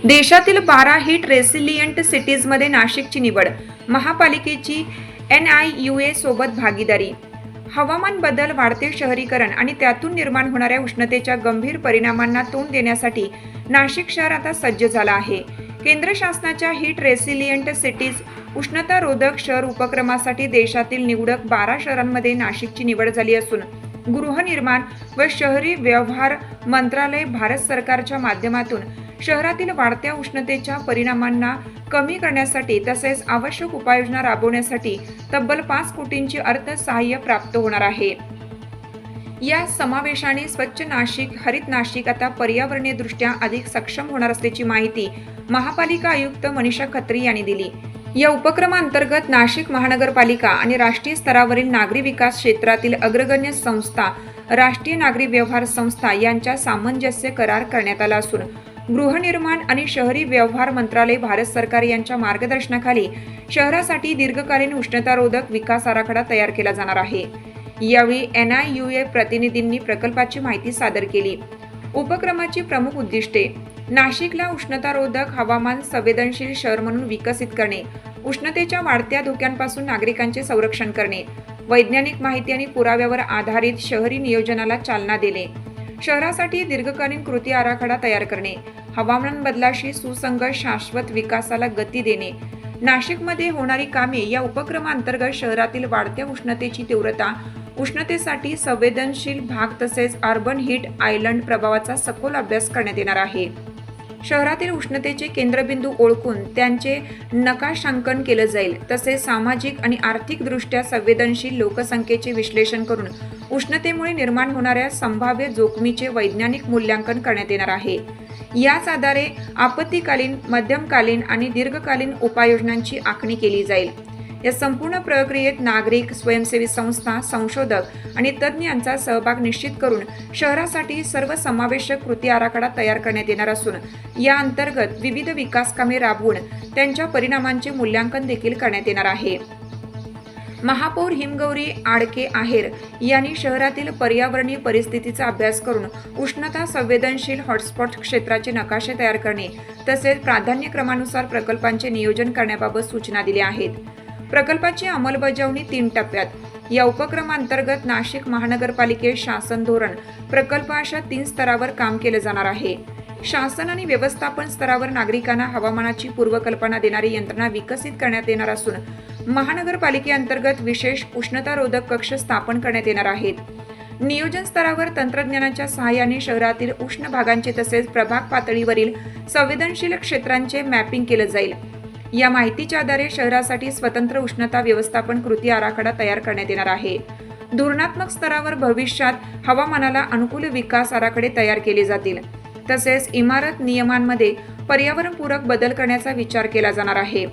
देशातील 12 hit resilient सिटीजमध्ये नाशिकची निवड. महापालिकेची NIUA सोबत भागीदारी. हवामान बदल, वाढते शहरीकरण आणि त्यातून निर्माण होणाऱ्या उष्णतेच्या गंभीर परिणामांना तोंड देण्यासाठी नाशिक शहर आता सज्ज झालं आहे. केंद्र शासनाच्या हिट रेसिलियंट सिटीज उष्णतारोधक शहर उपक्रमासाठी देशातील निवडक 12 शहरांमध्ये नाशिकची निवड झाली असून गृहनिर्माण व शहरी व्यवहार मंत्रालय भारत सरकारच्या माध्यमातून शहरातील वाढत्या उष्णतेच्या परिणामांना कमी करण्यासाठी तसेच आवश्यक उपाययोजना राबवण्यासाठी तब्बल 5 कोटींची अर्थसहाय्य प्राप्त होणार आहे. या समावेशाने स्वच्छ नाशिक, हरित नाशिक आता पर्यावरणीय दृष्ट्या अधिक सक्षम होणार असल्याची माहिती महापालिका आयुक्त मनीषा खत्री यांनी दिली. या उपक्रमांतर्गत नाशिक महानगरपालिका आणि राष्ट्रीय स्तरावरील नागरी विकास क्षेत्रातील अग्रगण्य संस्था, राष्ट्रीय नागरी व्यवहार संस्था यांच्या सामंजस्य करार करण्यात आला असून गृहनिर्माण आणि शहरी व्यवहार मंत्रालय भारत सरकार यांच्या मार्गदर्शनाखाली शहरासाठी दीर्घकालीन उष्णतारोधक विकास आराखडा तयार केला जाणार आहे. यावेळी NIUA प्रतिनिधींनी प्रकल्पाची माहिती सादर केली. उपक्रमाची प्रमुख उद्दिष्टे: नाशिकला उष्णतारोधक, हवामान संवेदनशील शहर म्हणून विकसित करणे, उष्णतेच्या वाढत्या धोक्यांपासून नागरिकांचे संरक्षण करणे, वैज्ञानिक माहिती आणि पुराव्यावर आधारित शहरी नियोजनाला चालना देणे, शहरासाठी दीर्घकालीन कृती आराखडा तयार करणे, हवामान बदलाशी सुसंगत शाश्वत विकासाला गती देणे. नाशिकमध्ये होणारी कामे. या उपक्रमांतर्गत शहरातील वाढत्या उष्णतेची तीव्रता, उष्णतेसाठी संवेदनशील भाग तसेच अर्बन हीट आयलंड प्रभावाचा सखोल अभ्यास करण्यात येणार आहे. शहरातील उष्णतेचे केंद्रबिंदू ओळखून त्यांचे नकाशांकन केलं जाईल. तसेच सामाजिक आणि आर्थिकदृष्ट्या संवेदनशील लोकसंख्येचे विश्लेषण करून उष्णतेमुळे निर्माण होणाऱ्या संभाव्य जोखमीचे वैज्ञानिक मूल्यांकन करण्यात येणार आहे. याच आधारे आपत्कालीन, मध्यमकालीन आणि दीर्घकालीन उपाययोजनांची आखणी केली जाईल. या संपूर्ण प्रक्रियेत नागरिक, स्वयंसेवी संस्था, संशोधक आणि तज्ज्ञ यांचा सहभाग निश्चित करून शहरासाठी सर्वसमावेशक कृती आराखडा तयार करण्यात येणार असून या अंतर्गत विविध विकास कामे राबवून त्यांच्या परिणामांचे मूल्यांकन देखील करण्यात येणार आहे. महापौर हिमगौरी आडके आहेर यांनी शहरातील पर्यावरणीय परिस्थितीचा अभ्यास करून उष्णता संवेदनशील हॉटस्पॉट क्षेत्राचे नकाशे तयार करणे तसेच प्राधान्यक्रमानुसार प्रकल्पांचे नियोजन करण्याबाबत सूचना दिल्या आहेत. प्रकल्पाची अंमलबजावणी 3 टप्प्यात. या उपक्रमांतर्गत नाशिक महानगरपालिकेत शासन धोरण प्रकल्प अशा 3 स्तरावर काम केलं जाणार आहे. शासन आणि व्यवस्थापन स्तरावर नागरिकांना हवामानाची पूर्वकल्पना देणारी यंत्रणा विकसित करण्यात येणार असून महानगरपालिकेअंतर्गत विशेष उष्णतारोधक कक्ष स्थापन करण्यात येणार आहेत. नियोजन स्तरावर तंत्रज्ञानाच्या सहाय्याने शहरातील उष्ण भागांचे तसेच प्रभाग पातळीवरील संवेदनशील क्षेत्रांचे मॅपिंग केलं जाईल. या माहितीच्या आधारे शहरासाठी स्वतंत्र उष्णता व्यवस्थापन कृती आराखडा तयार करण्यात येणार आहे. धोरणात्मक स्तरावर भविष्यात हवामानाला अनुकूल विकास आराखडे तयार केले जातील. तसेच इमारत नियमांमध्ये पर्यावरणपूरक बदल करण्याचा विचार केला जाणार आहे.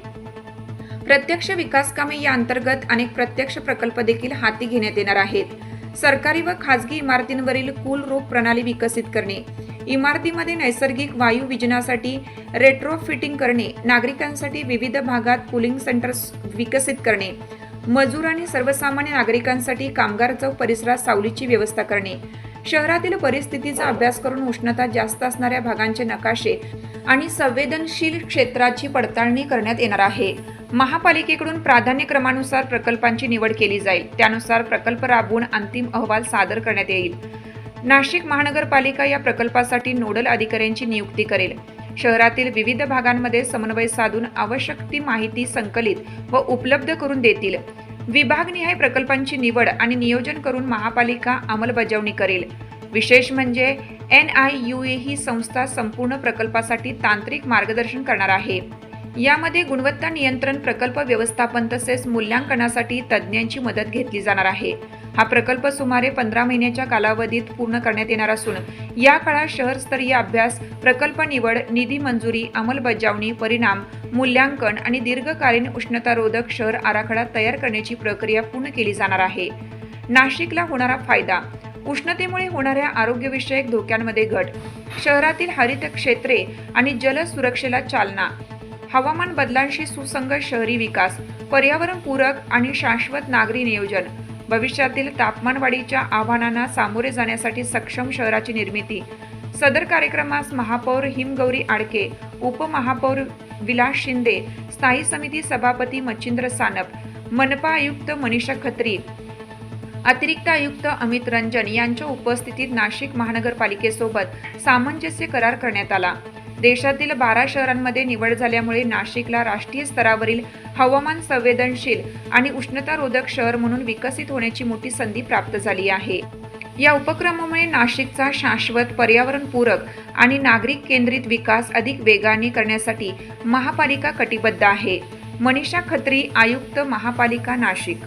प्रत्यक्ष विकास कामे या अंतर्गत अनेक प्रत्यक्ष प्रकल्प देखील हाती घेण्यात येणार आहेत. सरकारी व खासगी इमारतींवरील कूल रूफ प्रणाली विकसित करणे, इमारतीमध्ये नैसर्गिक वायू विजनासाठी रेट्रोफिटिंग करणे, नागरिकांसाठी विविध भागात कूलिंग सेंटर्स विकसित करणे, मजूर आणि सर्वसामान्य नागरिकांसाठी कामगार चौक परिसरात सावलीची व्यवस्था करणे, शहरातील परिस्थितीचा अभ्यास करून उष्णता जास्त असणाऱ्या भागांचे नकाशे आणि संवेदनशील क्षेत्राची पडताळणी करण्यात येणार आहे. महापालिकेकडून प्राधान्यक्रमानुसार प्रकल्पांची निवड केली जाईल. त्यानुसार प्रकल्प राबवून अंतिम अहवाल सादर करण्यात येईल. नाशिक महानगरपालिका या प्रकल्पासाठी नोडल अधिकाऱ्यांची नियुक्ती करेल. शहरातील विविध भागांमध्ये समन्वय साधून आवश्यक ती माहिती संकलित व उपलब्ध करून देतील. विभागनिहाय प्रकल्पांची निवड आणि नियोजन करून महापालिका अंमलबजावणी करेल. विशेष म्हणजे NIUA ही संस्था संपूर्ण प्रकल्पासाठी तांत्रिक मार्गदर्शन करणार आहे. यामध्ये गुणवत्ता नियंत्रण, प्रकल्प व्यवस्थापन तसेच मूल्यांकनासाठी तज्ज्ञांची मदत घेतली जाणार आहे. हा प्रकल्प सुमारे 15 महिन्याच्या कालावधीत पूर्ण करण्यात येणार असून या काळात शहरस्तरीय अभ्यास, प्रकल्प निवड, निधी मंजुरी, अंमलबजावणी, परिणाम मूल्यांकन आणि दीर्घकालीन उष्णतारोधक शहर आराखडा तयार करण्याची प्रक्रिया पूर्ण केली जाणार आहे. नाशिकला होणारा फायदा: उष्णतेमुळे होणाऱ्या आरोग्यविषयक धोक्यांमध्ये घट, शहरातील हरित क्षेत्रे आणि जल सुरक्षेला चालना, हवामान बदलांशी सुसंगत शहरी विकास, पर्यावरणपूरक आणि शाश्वत नागरी नियोजन, भविष्यातील तापमानवाढीच्या आव्हानांना सामोरे जाण्यासाठी सक्षम शहराची निर्मिती, सदर कार्यक्रमास महापौर हिमगौरी आडके, उपमहापौर विलास शिंदे, स्थायी समिती सभापती मच्छिंद्र सानप, मनपा आयुक्त मनीषा खत्री, अतिरिक्त आयुक्त अमित रंजन यांच्या उपस्थितीत नाशिक महानगरपालिकेसोबत सामंजस्य करार करण्यात आला. देशातील 12 शहरांमध्ये निवड झाल्यामुळे नाशिकला राष्ट्रीय स्तरावरील हवामान संवेदनशील आणि उष्णतारोधक शहर म्हणून विकसित होण्याची मोठी संधी प्राप्त झाली आहे. या उपक्रमामुळे नाशिकचा शाश्वत, पर्यावरणपूरक आणि नागरिक केंद्रित विकास अधिक वेगाने करण्यासाठी महापालिका कटिबद्ध आहे. मनीषा खत्री, आयुक्त, महापालिका नाशिक.